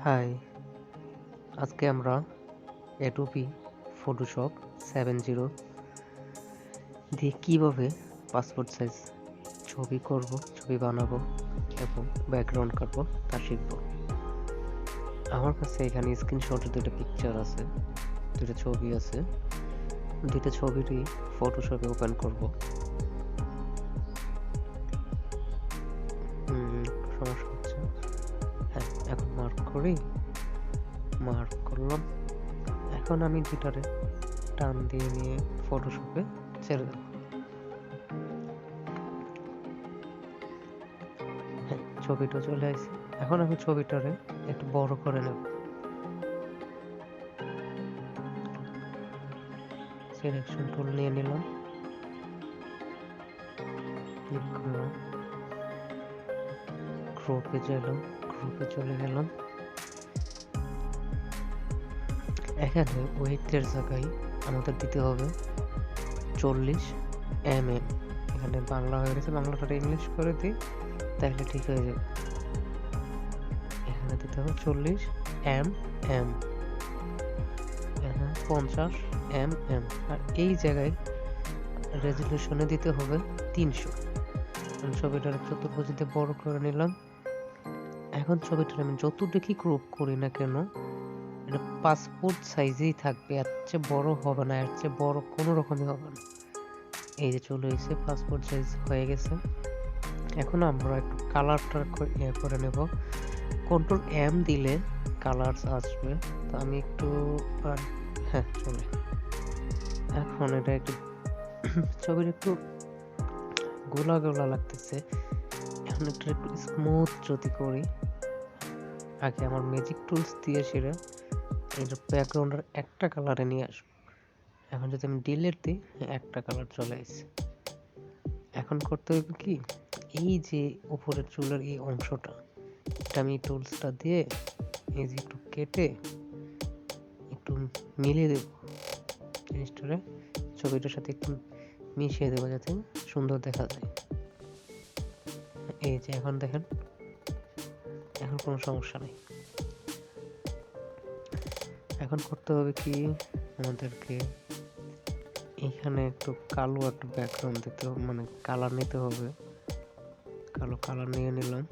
High, আজকে আমরা Adobe Photoshop 7.0 দিয়ে কিভাবে পাসপোর্ট সাইজ ছবি বানাবো এবং ব্যাকগ্রাউন্ড করবো তা শিখব। আমার কাছে এখানে স্ক্রিনশটের দুটো পিকচার আছে, দুটো ছবি আছে। দুটো ছবিরই ফটোশপে ওপেন করব। সমস্যা হচ্ছে। হ্যাঁ, এখন মার্ক করলাম। এখন আমি দুটারে টান দিয়ে নিয়ে ফটোশপে ছেড়ে দেব। হ্যাঁ, ছবিটা চলে আসছে। এখন আমি ছবিটারে একটু বড় করে নেব। সিলেকশন টুল নিয়ে নিলাম, ক্লিক করলাম, গ্রুপে চলে গেলাম। এখানে ওয়েটের জায়গায় আমাদের দিতে হবে 40 mm। এখানে বাংলা হয়ে গেছে, বাংলাটা ইংলিশ করে দিই তাহলে ঠিক হয়ে যাবে। এখানে দিতে হবে 40 mm, এখানে 50 mm, আর এই জায়গায় রেজলিউশনে দিতে হবে 300। ছবিটার চতুর্ভুজে বড় করে নিলাম। এখন ছবিটা আমি যতটুকু ক্রপ করি না কেন, এটা পাসপোর্ট সাইজেই থাকবে, এর চেয়ে বড় হবে না, এর চেয়ে বড় কোনো রকমই হবে না। এই যে চলে এসেছে, পাসপোর্ট সাইজ হয়ে গেছে। এখন আমরা একটু কালারটা করে নেব। কন্ট্রোল এম দিলে কালার আসবে, তো আমি একটু হ্যাঁ চলে। এখন এটা একটু ছবির একটু গোলা লাগতেছে। এখন একটু স্মুথ যদি করি, আগে আমার ম্যাজিক টুলস দিয়ে সেটা এটা ব্যাকগ্রাউন্ডের একটা কালারে নিয়ে আসবো। এখন যদি আমি ডিলিট দিই, একটা কালার চলে আসছে। এখন করতে হবে কি, এই যে উপরের চুলের এই অংশটা, এটা আমি টুলসটা দিয়ে এই যে একটু কেটে একটু মিলিয়ে দেব জিনিসটারে, ছবিটার সাথে একটু মিশিয়ে দেবো যাতে সুন্দর দেখা যায়। এই যে এখন দেখেন, এখন কোনো সমস্যা নেই। এখন করতে হবে কি, আমাদেরকে এখানে একটু কালো একটা ব্যাকগ্রাউন্ড দিতে হবে, মানে কালার নিতে হবে। কালো কালার নিয়ে নিলাম।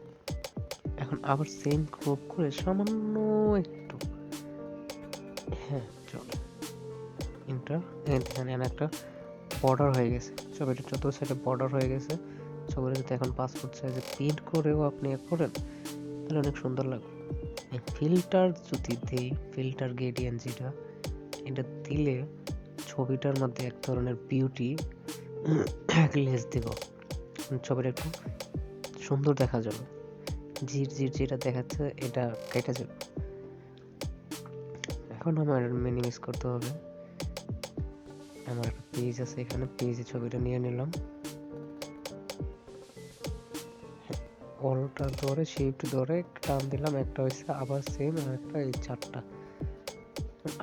এখন আবার সেম ক্রপ করে সামান্য একটু, হ্যাঁ চলে, এখানে একটা বর্ডার হয়ে গেছে, ছবিটা চতুর্থ সাইডে বর্ডার হয়ে গেছে। ছবিটা যদি এখন পাসপোর্ট সাইজে প্রিন্ট করেও আপনি করেন তাহলে অনেক সুন্দর লাগবে। ফিল্টার যদি দিই, ফিল্টার গ্রেডিয়েন্ট যেটা, এটা দিলে ছবিটার মধ্যে এক ধরনের বিউটি লেস দিব, ছবিটা একটু সুন্দর দেখা যাবে। যেটা দেখাচ্ছে এটা কেটে যাবে। এখন আমার মিনিমাইজ করতে হবে। আমার একটা পেজ আছে, এখানে পেজে ছবিটা নিয়ে নিলাম, অলটা ধরে শিফট ধরে টান দিলাম, একটা হয়েছে। আবার সেম আর একটা, এই চারটা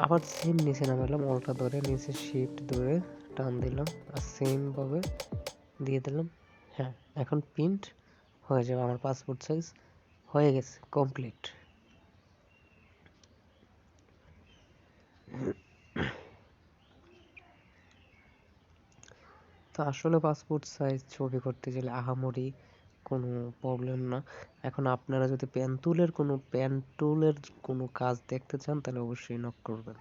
আবার সেম নিচে নামালাম, অলটা ধরে নিচে শিফট ধরে টান দিলাম, আর সেম ভাবে দিয়ে দিলাম। হ্যাঁ, এখন প্রিন্ট হয়ে যাবে। আমার পাসপোর্ট সাইজ হয়ে গেছে, কমপ্লিট। তো আসলে পাসপোর্ট সাইজ ছবি করতে গেলে আহামরি কোনো প্রবলেম না। এখন আপনারা যদি পেন টুলের কোনো কাজ দেখতে চান তাহলে অবশ্যই নক করবেন।